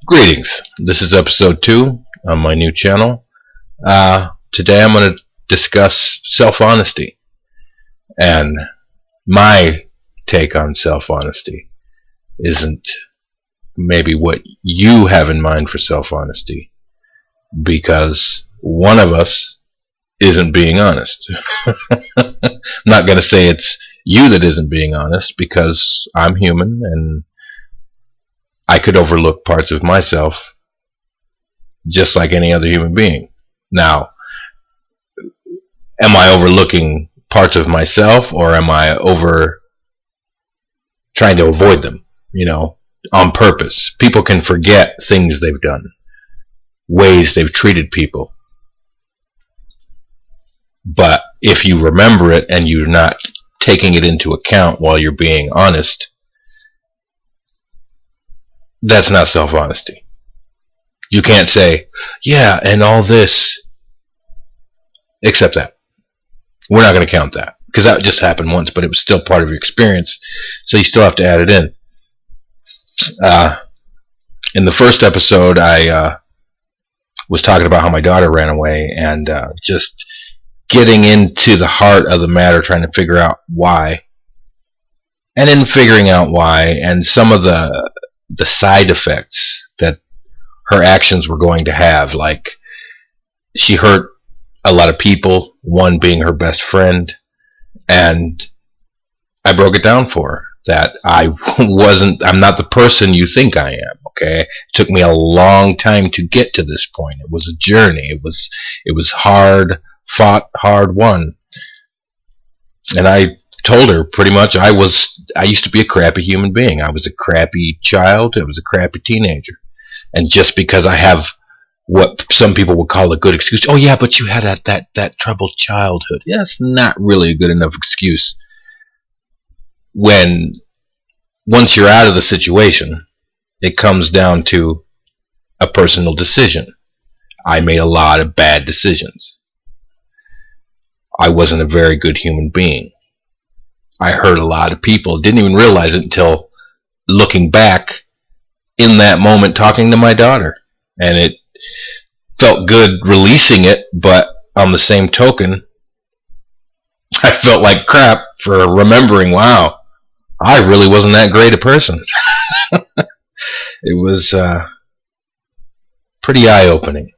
Greetings. This is episode 2 on my new channel. Today I'm going to discuss self-honesty and my take on self-honesty isn't maybe what you have in mind for self-honesty, because one of us isn't being honest. I'm not going to say it's you that isn't being honest, because I'm human and I could overlook parts of myself just like any other human being. Now, am I overlooking parts of myself, or am I trying to avoid them, on purpose? People can forget things they've done, ways they've treated people. But if you remember it and you're not taking it into account while you're being honest, that's not self-honesty. You can't say, yeah, and all this, except that. We're not going to count that, because that just happened once, but it was still part of your experience, so you still have to add it in. In the first episode, I was talking about how my daughter ran away, and just getting into the heart of the matter, trying to figure out why. And in figuring out why, and some of the side effects that her actions were going to have, like she hurt a lot of people, one being her best friend, and I broke it down for her that I'm not the person you think I am. Okay, it took me a long time to get to this point. It was a journey. It was hard fought, hard won. And I told her pretty much I used to be a crappy human being. I was a crappy child. I was a crappy teenager. And just because I have what some people would call a good excuse, oh yeah, but you had that troubled childhood. Yeah, it's not really a good enough excuse. Once you're out of the situation, it comes down to a personal decision. I made a lot of bad decisions. I wasn't a very good human being. I hurt a lot of people. Didn't even realize it until looking back in that moment talking to my daughter. And it felt good releasing it, but on the same token, I felt like crap for remembering, wow, I really wasn't that great a person. It was pretty eye-opening.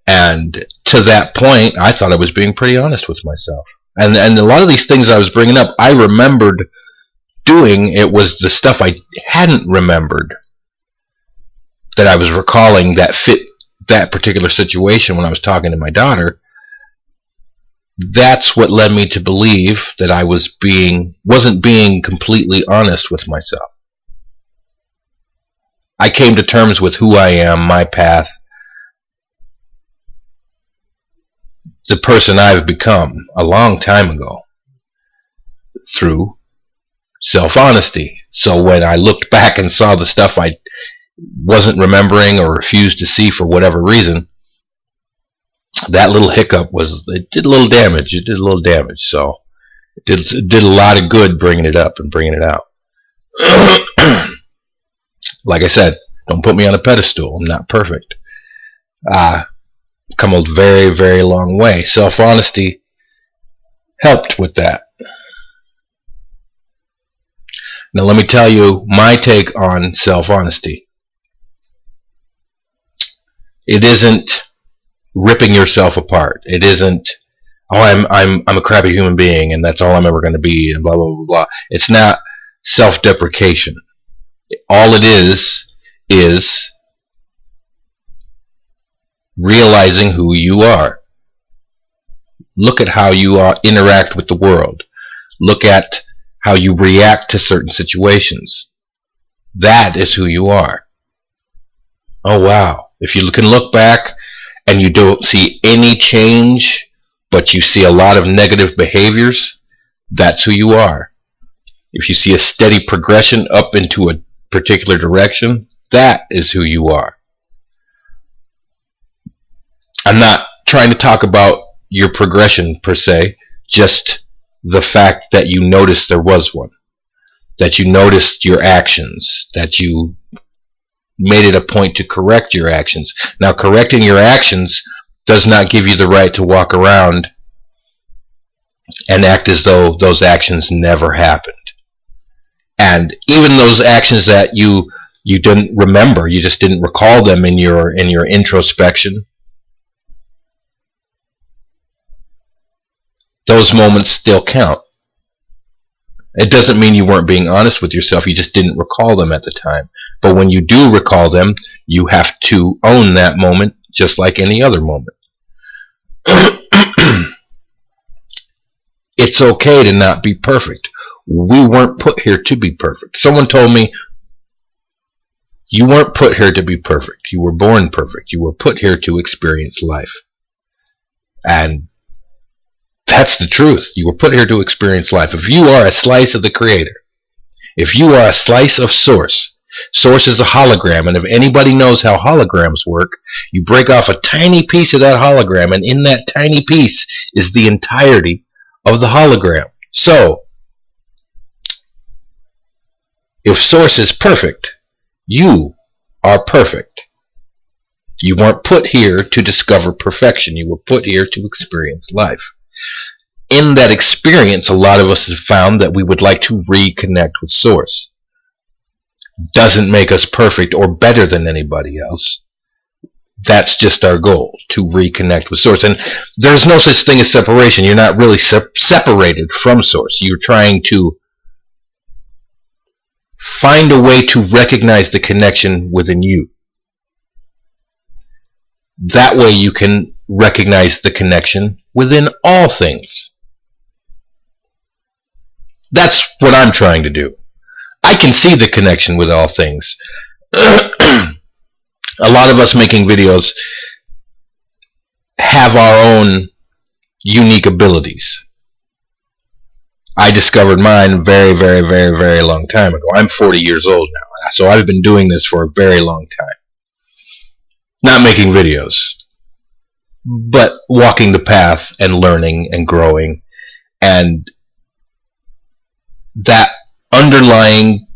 And to that point, I thought I was being pretty honest with myself. And a lot of these things I was bringing up, I remembered doing. It was the stuff I hadn't remembered that I was recalling that fit that particular situation when I was talking to my daughter. That's what led me to believe that I wasn't being completely honest with myself. I came to terms with who I am, my path, the person I've become a long time ago through self-honesty. So when I looked back and saw the stuff I wasn't remembering or refused to see for whatever reason, that little hiccup it did a little damage. It did a little damage. So it did a lot of good bringing it up and bringing it out. Like I said, don't put me on a pedestal. I'm not perfect. Come a very, very long way. Self-honesty helped with that. Now let me tell you my take on self-honesty. It isn't ripping yourself apart. It isn't, oh, I'm a crappy human being and that's all I'm ever going to be and blah, blah, blah, blah. It's not self-deprecation. All it is realizing who you are. Look at how you interact with the world. Look at how you react to certain situations. That is who you are. Oh wow. If you can look back and you don't see any change, but you see a lot of negative behaviors, that's who you are. If you see a steady progression up into a particular direction, that is who you are. I'm not trying to talk about your progression per se, just the fact that you noticed there was one, that you noticed your actions, that you made it a point to correct your actions. Now, correcting your actions does not give you the right to walk around and act as though those actions never happened. And even those actions that you didn't remember, you just didn't recall them in your introspection, those moments still count. It doesn't mean you weren't being honest with yourself, you just didn't recall them at the time. But when you do recall them, you have to own that moment just like any other moment. It's okay to not be perfect. We weren't put here to be perfect. Someone told me, you weren't put here to be perfect. You were born perfect. You were put here to experience life. And that's the truth. You were put here to experience life. If you are a slice of the Creator, if you are a slice of Source, Source is a hologram, and if anybody knows how holograms work, you break off a tiny piece of that hologram, and in that tiny piece is the entirety of the hologram. So, if Source is perfect, you are perfect. You weren't put here to discover perfection. You were put here to experience life. In that experience, a lot of us have found that we would like to reconnect with Source. Doesn't make us perfect or better than anybody else. That's just our goal, to reconnect with Source. And there's no such thing as separation. You're not really separated from Source. You're trying to find a way to recognize the connection within you. That way you can recognize the connection within all things. That's what I'm trying to do. I can see the connection with all things. A lot of us making videos have our own unique abilities. I discovered mine very, very, very, very long time ago. I'm 40 years old now, so I've been doing this for a very long time. Not making videos, but walking the path and learning and growing, and that underlying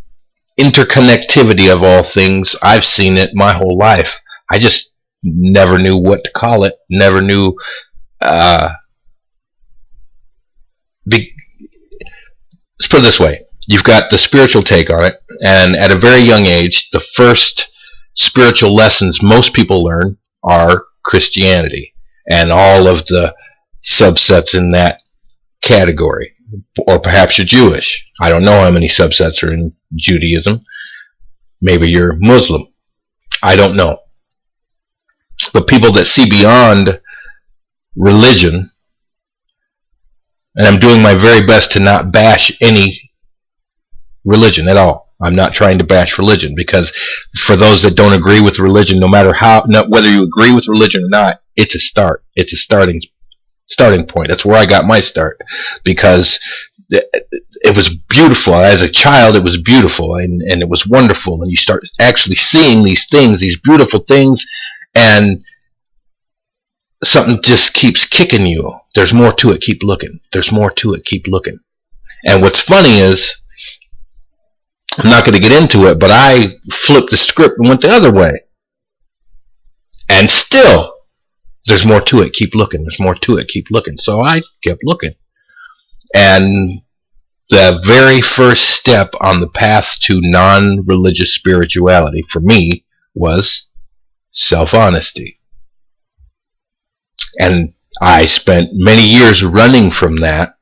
interconnectivity of all things, I've seen it my whole life. I just never knew what to call it, never knew let's put it this way. You've got the spiritual take on it, and at a very young age, the first spiritual lessons most people learn are Christianity and all of the subsets in that category. Or perhaps you're Jewish. I don't know how many subsets are in Judaism. Maybe you're Muslim. I don't know. But people that see beyond religion, and I'm doing my very best to not bash any religion at all. I'm not trying to bash religion, because for those that don't agree with religion, no matter how, whether you agree with religion or not, it's a start. It's a starting point. That's where I got my start, because it was beautiful. As a child, it was beautiful, and it was wonderful. And you start actually seeing these things, these beautiful things, and something just keeps kicking you. There's more to it, keep looking. There's more to it, keep looking. And what's funny is, I'm not going to get into it, but I flipped the script and went the other way. And still, there's more to it, keep looking. There's more to it, keep looking. So I kept looking. And the very first step on the path to non-religious spirituality for me was self-honesty. And I spent many years running from that.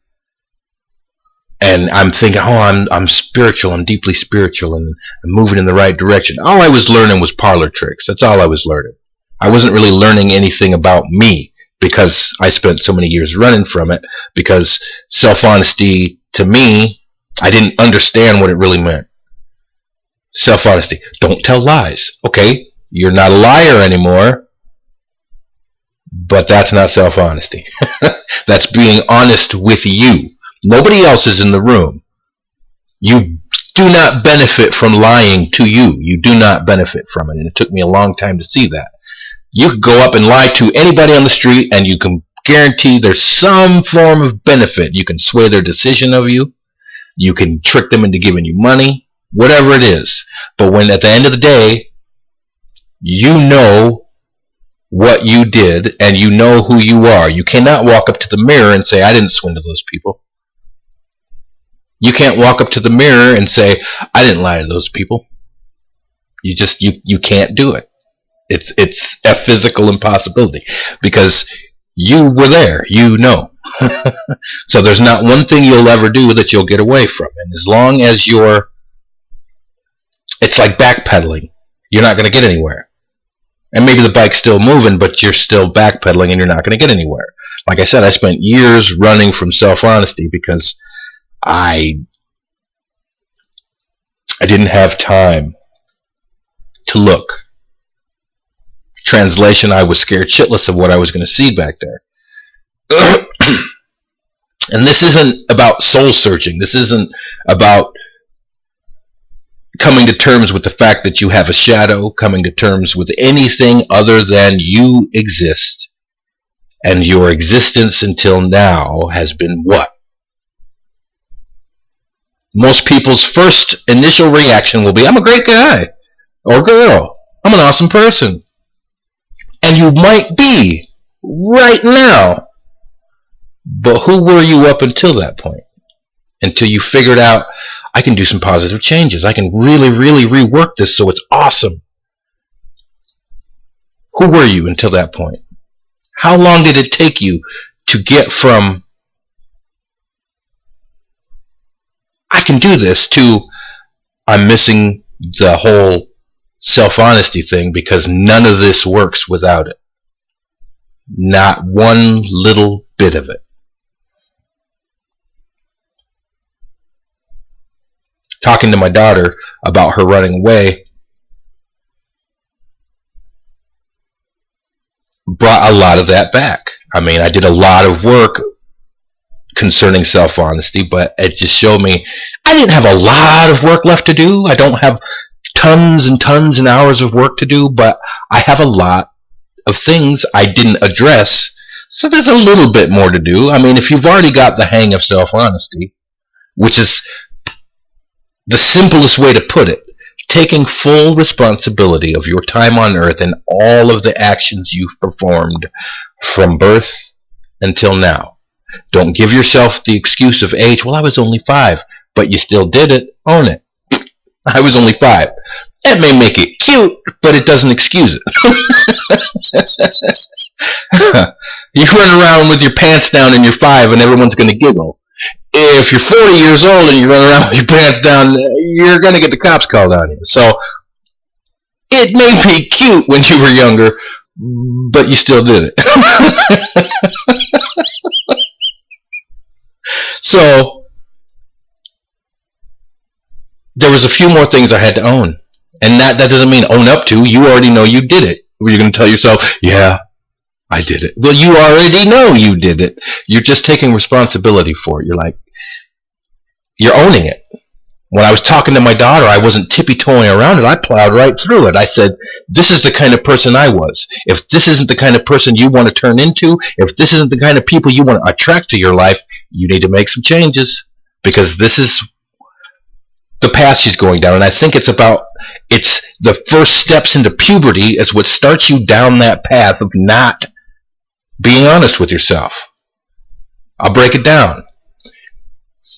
And I'm thinking, oh, I'm spiritual, I'm deeply spiritual, and I'm moving in the right direction. All I was learning was parlor tricks. That's all I was learning. I wasn't really learning anything about me, because I spent so many years running from it, because self-honesty, to me, I didn't understand what it really meant. Self-honesty. Don't tell lies. Okay, you're not a liar anymore, but that's not self-honesty. That's being honest with you. Nobody else is in the room. You do not benefit from lying to you. You do not benefit from it. And it took me a long time to see that. You could go up and lie to anybody on the street, and you can guarantee there's some form of benefit. You can sway their decision of you. You can trick them into giving you money. Whatever it is. But when at the end of the day, You know what you did, and you know who you are. You cannot walk up to the mirror and say, I didn't swindle those people. You can't walk up to the mirror and say, I didn't lie to those people. You can't do it. It's a physical impossibility because you were there. You know. So there's not one thing you'll ever do that you'll get away from. And as long as it's like backpedaling. You're not going to get anywhere. And maybe the bike's still moving, but you're still backpedaling and you're not going to get anywhere. Like I said, I spent years running from self-honesty because I didn't have time to look. Translation, I was scared shitless of what I was going to see back there. And this isn't about soul searching. This isn't about coming to terms with the fact that you have a shadow, coming to terms with anything other than you exist. And your existence until now has been what? Most people's first initial reaction will be, I'm a great guy or girl. I'm an awesome person. And you might be right now. But who were you up until that point? Until you figured out, I can do some positive changes. I can really, really rework this so it's awesome. Who were you until that point? How long did it take you to get from I can do this to I'm missing the whole self-honesty thing because none of this works without it? Not one little bit of it. Talking to my daughter about her running away brought a lot of that back. I mean, I did a lot of work concerning self-honesty, but it just showed me I didn't have a lot of work left to do. I don't have tons and tons and hours of work to do, but I have a lot of things I didn't address, so there's a little bit more to do. I mean, if you've already got the hang of self-honesty, which is the simplest way to put it, taking full responsibility of your time on earth and all of the actions you've performed from birth until now. Don't give yourself the excuse of age. Well, I was only 5, but you still did it. Own it. I was only 5. That may make it cute, but it doesn't excuse it. You run around with your pants down and you're 5 and everyone's going to giggle. If you're 40 years old and you run around with your pants down, you're going to get the cops called on you. So it may be cute when you were younger, but you still did it. So there was a few more things I had to own. And that doesn't mean own up to. You already know you did it. You're going to tell yourself, yeah, I did it. Well, you already know you did it. You're just taking responsibility for it. You're owning it. When I was talking to my daughter, I wasn't tippy-toeing around it. I plowed right through it. I said, this is the kind of person I was. If this isn't the kind of person you want to turn into, if this isn't the kind of people you want to attract to your life, you need to make some changes. Because this is the path she's going down. And I think it's the first steps into puberty is what starts you down that path of not being honest with yourself. I'll break it down.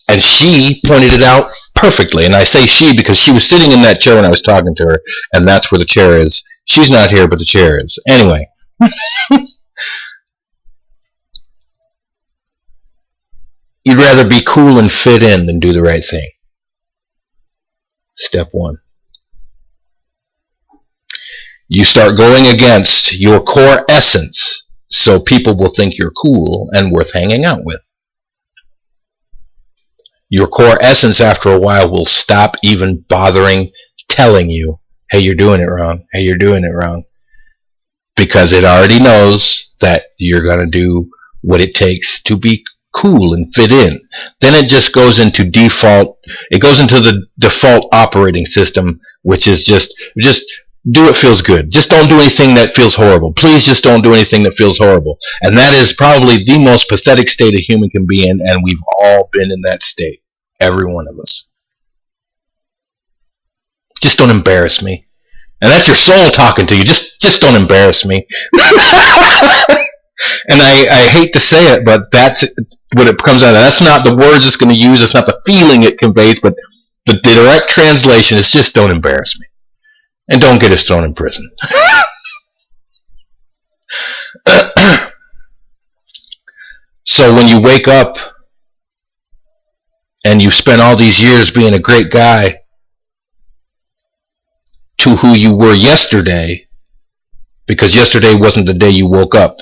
And she pointed it out perfectly. And I say she because she was sitting in that chair when I was talking to her, and that's where the chair is. She's not here, but the chair is. Anyway. You'd rather be cool and fit in than do the right thing. Step 1. You start going against your core essence so people will think you're cool and worth hanging out with. Your core essence after a while will stop even bothering telling you, hey, you're doing it wrong. Hey, you're doing it wrong. Because it already knows that you're going to do what it takes to be cool and fit in. Then it just goes into the default operating system, which is just do what feels good. Just don't do anything that feels horrible. Please just don't do anything that feels horrible. And that is probably the most pathetic state a human can be in, and we've all been in that state. Every one of us. Just don't embarrass me. And that's your soul talking to you. Just don't embarrass me. And I hate to say it, but that's what it comes out of. That's not the words it's going to use. It's not the feeling it conveys, but the direct translation is just don't embarrass me. And don't get us thrown in prison. So when you wake up and you spent all these years being a great guy to who you were yesterday, because yesterday wasn't the day you woke up.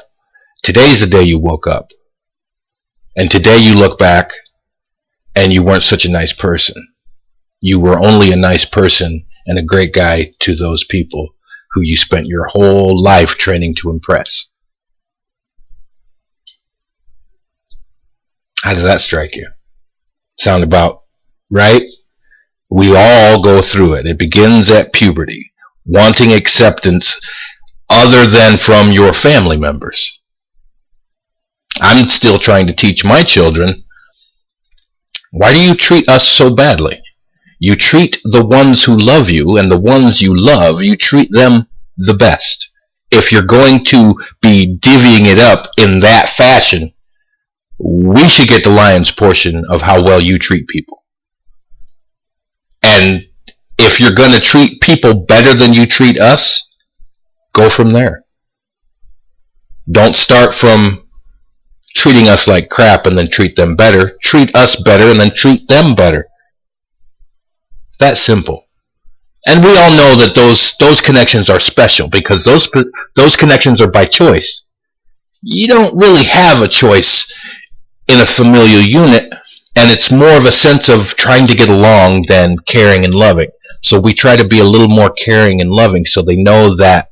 Today's the day you woke up. And today you look back and you weren't such a nice person. You were only a nice person and a great guy to those people who you spent your whole life training to impress. How does that strike you? Sound about right? We all go through it. It begins at puberty, wanting acceptance other than from your family members. I'm still trying to teach my children, why do you treat us so badly? You treat the ones who love you, and the ones you love, you treat them the best. If you're going to be divvying it up in that fashion, we should get the lion's portion of how well you treat people. And if you're going to treat people better than you treat us, go from there. Don't start from treating us like crap and then treat them better. Treat us better and then treat them better. That simple. And we all know that those connections are special because those connections are by choice. You don't really have a choice in a familial unit, and it's more of a sense of trying to get along than caring and loving. So we try to be a little more caring and loving so they know that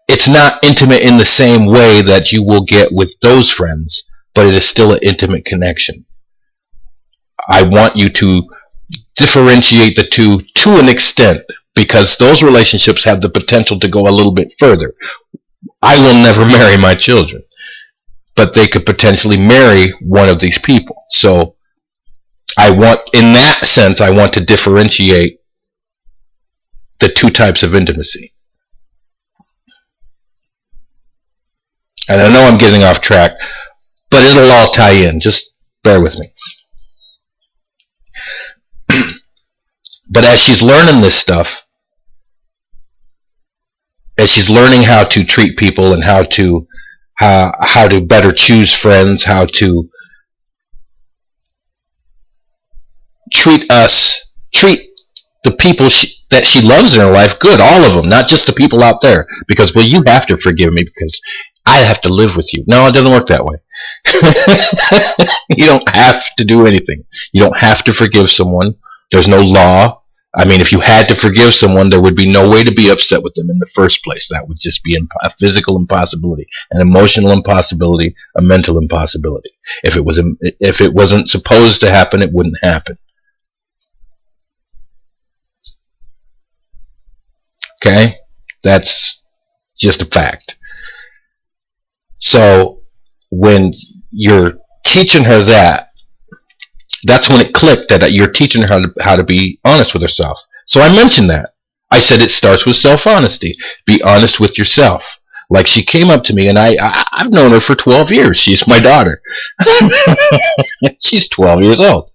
it's not intimate in the same way that you will get with those friends, but it is still an intimate connection. I want you to differentiate the two to an extent because those relationships have the potential to go a little bit further. I will never marry my children, but they could potentially marry one of these people. So in that sense, I want to differentiate the two types of intimacy. And I know I'm getting off track, but it'll all tie in. Just bear with me. But as she's learning this stuff, as she's learning how to treat people and how to better choose friends, how to treat the people that she loves in her life good, all of them, not just the people out there. Because, well, you have to forgive me because I have to live with you. No, it doesn't work that way. You don't have to do anything. You don't have to forgive someone. There's no law. I mean, if you had to forgive someone, there would be no way to be upset with them in the first place. That would just be a physical impossibility, an emotional impossibility, a mental impossibility. If it wasn't supposed to happen, it wouldn't happen. Okay? That's just a fact. So when you're teaching her that's when it clicked that you're teaching her how to be honest with herself. So I mentioned that. I said it starts with self-honesty. Be honest with yourself. Like she came up to me, and I've known her for 12 years. She's my daughter. She's 12 years old.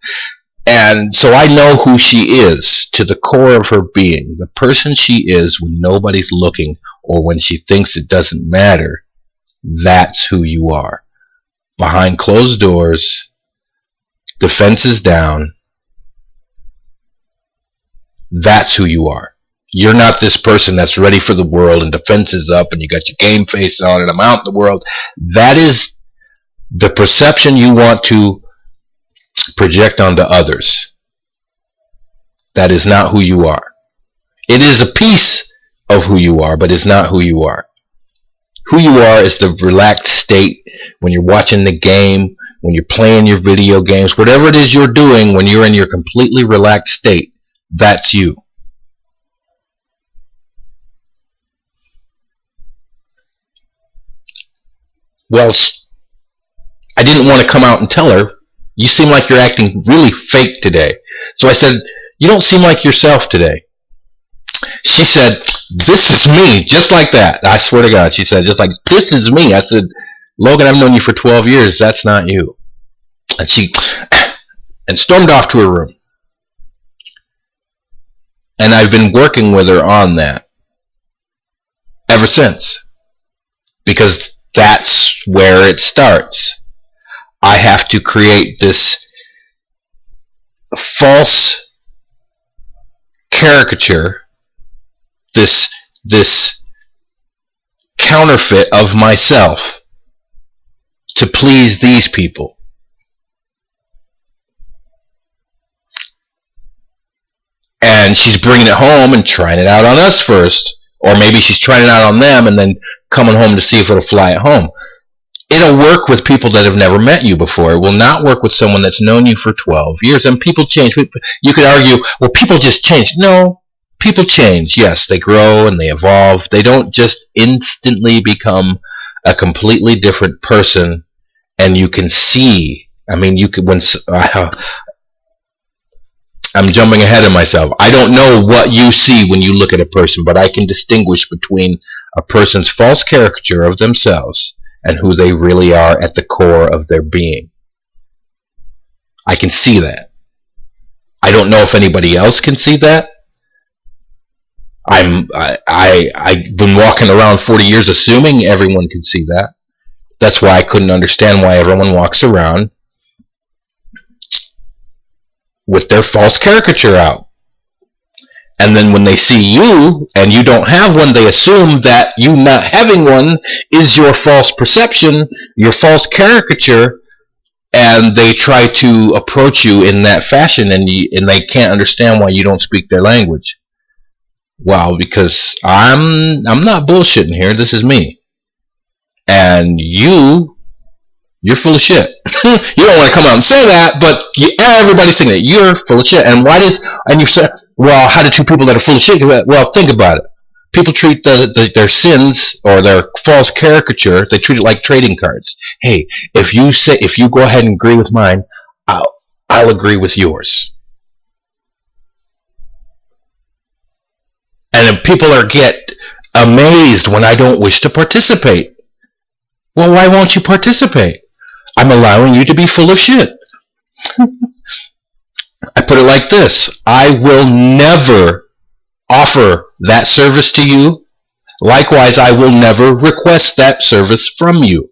And so I know who she is to the core of her being. The person she is when nobody's looking or when she thinks it doesn't matter. That's who you are. Behind closed doors, defenses down. That's who you are. You're not this person that's ready for the world and defenses up and you got your game face on and I'm out in the world. That is the perception you want to project onto others. That is not who you are. It is a piece of who you are, but it's not who you are. Who you are is the relaxed state when you're watching the game, when you're playing your video games, whatever it is you're doing when you're in your completely relaxed state. That's you. Well, I didn't want to come out and tell her, you seem like you're acting really fake today. So I said, you don't seem like yourself today. She said, "This is me," just like that. I swear to God, she said, just like, "This is me." I said, "Logan, I've known you for 12 years. That's not you." And she and stormed off to her room. And I've been working with her on that ever since. Because that's where it starts. I have to create this false caricature, this counterfeit of myself to please these people. And she's bringing it home and trying it out on us first. Or maybe she's trying it out on them and then coming home to see if it'll fly at home. It'll work with people that have never met you before. It will not work with someone that's known you for 12 years. And people change. You could argue, well, people just change. No, people change. Yes, they grow and they evolve. They don't just instantly become a completely different person. And you can see. I mean, you could, I'm jumping ahead of myself. I don't know what you see when you look at a person, but I can distinguish between a person's false caricature of themselves and who they really are at the core of their being. I can see that. I don't know if anybody else can see that. I've been walking around 40 years assuming everyone can see that. That's why I couldn't understand why everyone walks around with their false caricature out. And then when they see you and you don't have one, they assume that you not having one is your false perception, your false caricature, and they try to approach you in that fashion, and they can't understand why you don't speak their language. Well, because I'm not bullshitting here. This is me. And you're full of shit. You don't want to come out and say that, but everybody's thinking that you're full of shit. And you say, well, how do two people that are full of shit do that? Well, think about it. People treat their sins or their false caricature, they treat it like trading cards. Hey, if you go ahead and agree with mine, I'll agree with yours. And then people get amazed when I don't wish to participate. Well, why won't you participate? I'm allowing you to be full of shit. I put it like this. I will never offer that service to you. Likewise, I will never request that service from you.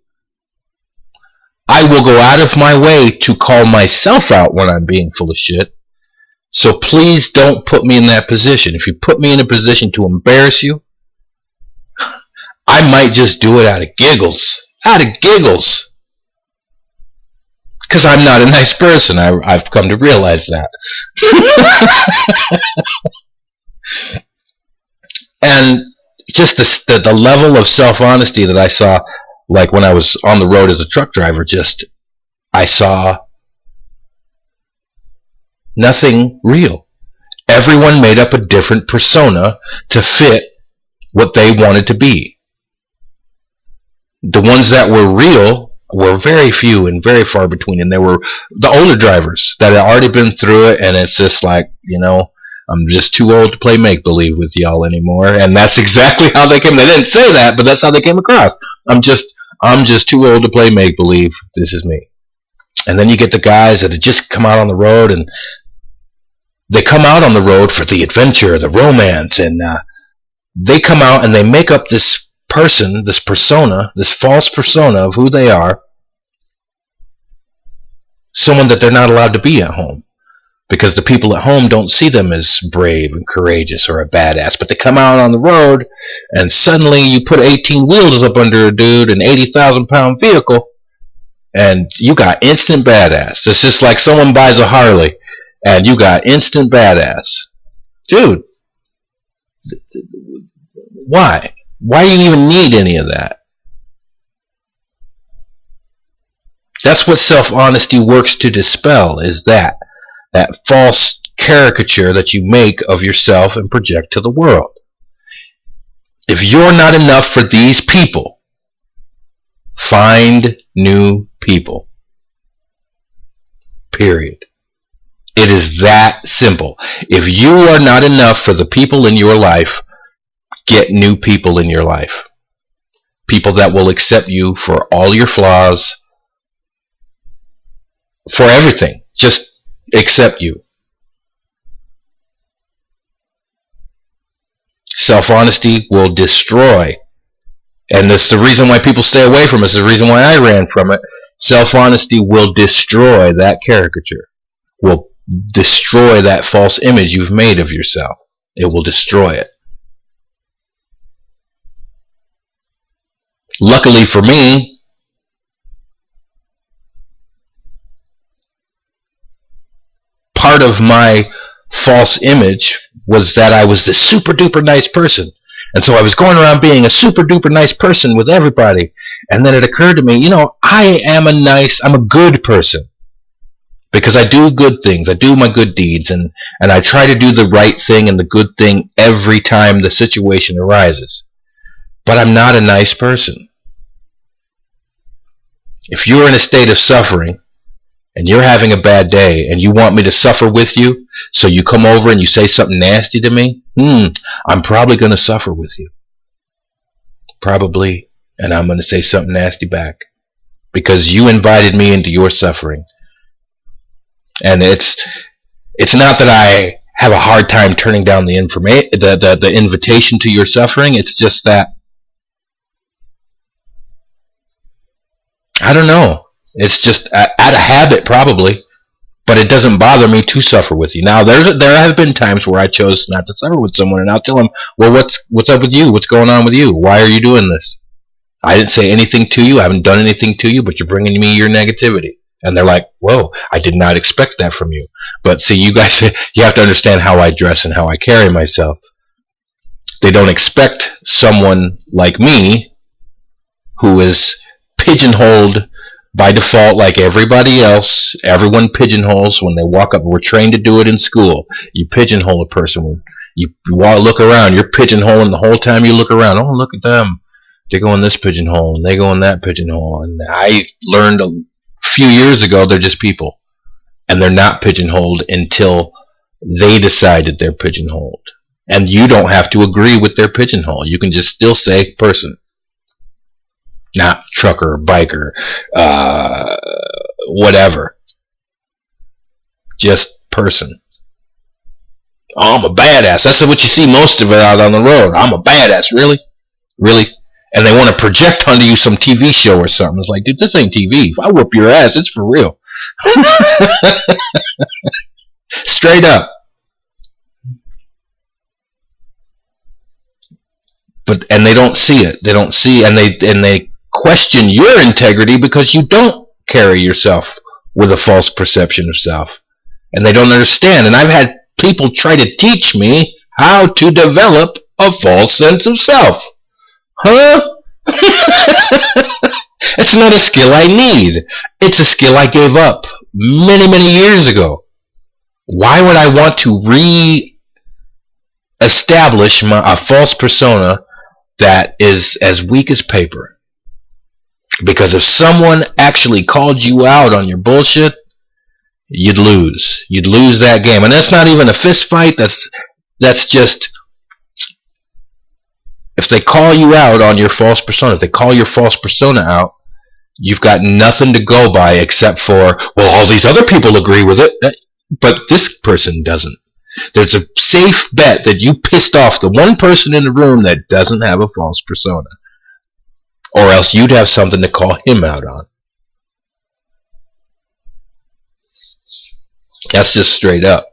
I will go out of my way to call myself out when I'm being full of shit. So please don't put me in that position. If you put me in a position to embarrass you, I might just do it out of giggles. Out of giggles. Because I'm not a nice person. I've come to realize that. And just the level of self-honesty that I saw, like when I was on the road as a truck driver, I saw nothing real. Everyone made up a different persona to fit what they wanted to be. The ones that were real were very few and very far between, and they were the older drivers that had already been through it, and it's just like, I'm just too old to play make-believe with y'all anymore. And that's exactly how they came. They didn't say that, but that's how they came across. I'm just too old to play make-believe. This is me. And then you get the guys that have just come out on the road, and they come out on the road for the adventure, the romance, and they come out and they make up this person, this persona, this false persona of who they are, someone that they're not allowed to be at home. Because the people at home don't see them as brave and courageous or a badass. But they come out on the road, and suddenly you put 18 wheels up under a dude, an 80,000-pound vehicle, and you got instant badass. It's just like someone buys a Harley, and you got instant badass. Dude, why? Why do you even need any of that? That's what self-honesty works to dispel, is that false caricature that you make of yourself and project to the world. If you're not enough for these people, find new people. Period. It is that simple. If you are not enough for the people in your life, get new people in your life. People that will accept you for all your flaws, for everything. Just accept you. Self-honesty will destroy. And that's the reason why people stay away from it. It's the reason why I ran from it. Self-honesty will destroy that caricature. Will destroy that false image you've made of yourself. It will destroy it. Luckily for me, part of my false image was that I was this super duper nice person. And so I was going around being a super duper nice person with everybody. And then it occurred to me, you know, I'm a good person. Because I do good things. I do my good deeds. And I try to do the right thing and the good thing every time the situation arises. But I'm not a nice person. If you're in a state of suffering, and you're having a bad day, and you want me to suffer with you, so you come over and you say something nasty to me, I'm probably going to suffer with you. Probably. And I'm going to say something nasty back. Because you invited me into your suffering. And it's not that I have a hard time turning down the invitation to your suffering. It's just that, I don't know. It's just out of habit, probably, but it doesn't bother me to suffer with you. Now, there have been times where I chose not to suffer with someone, and I'll tell them, well, what's up with you? What's going on with you? Why are you doing this? I didn't say anything to you. I haven't done anything to you, but you're bringing me your negativity. And they're like, whoa, I did not expect that from you. But see, you guys, you have to understand how I dress and how I carry myself. They don't expect someone like me, who is pigeonholed by default, like everybody else. Everyone pigeonholes when they walk up. We're trained to do it in school. You pigeonhole a person. When you look around, you're pigeonholing the whole time you look around. Oh, look at them. They go in this pigeonhole, and they go in that pigeonhole. And I learned a few years ago they're just people. And they're not pigeonholed until they decide that they're pigeonholed. And you don't have to agree with their pigeonhole. You can just still say person. Not trucker, biker, whatever. Just person. Oh, I'm a badass. That's what you see most of it out on the road. I'm a badass. Really? Really? And they want to project onto you some TV show or something. It's like, dude, this ain't TV. If I whoop your ass, it's for real. Straight up. And they don't see it. They don't see, and they question your integrity because you don't carry yourself with a false perception of self. And they don't understand. And I've had people try to teach me how to develop a false sense of self. Huh? It's not a skill I need. It's a skill I gave up many, many years ago. Why would I want to re-establish a false persona that is as weak as paper? Because if someone actually called you out on your bullshit, you'd lose. You'd lose that game. And that's not even a fist fight. That's just, if they call you out on your false persona, if they call your false persona out, you've got nothing to go by except for, well, all these other people agree with it, but this person doesn't. There's a safe bet that you pissed off the one person in the room that doesn't have a false persona. Or else you'd have something to call him out on. That's just straight up.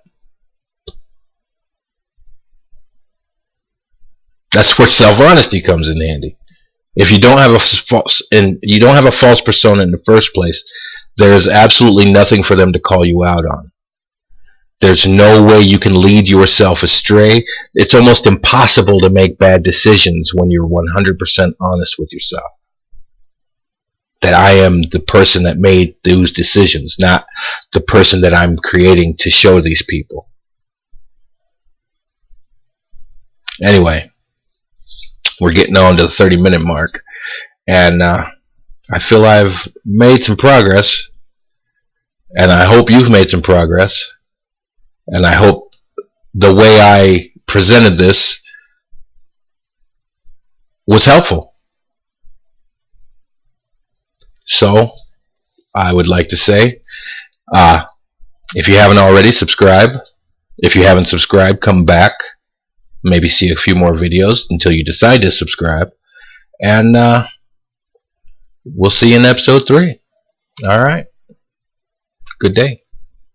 That's where self-honesty comes in handy. If you don't have a false persona in the first place, there is absolutely nothing for them to call you out on. There's no way you can lead yourself astray. It's almost impossible to make bad decisions when you're 100% honest with yourself. That I am the person that made those decisions, not the person that I'm creating to show these people. Anyway, we're getting on to the 30-minute mark, and I feel I've made some progress, and I hope you've made some progress. And I hope the way I presented this was helpful. So I would like to say, if you haven't already, subscribe. If you haven't subscribed, come back. Maybe see a few more videos until you decide to subscribe. And we'll see you in episode 3. Alright. Good day.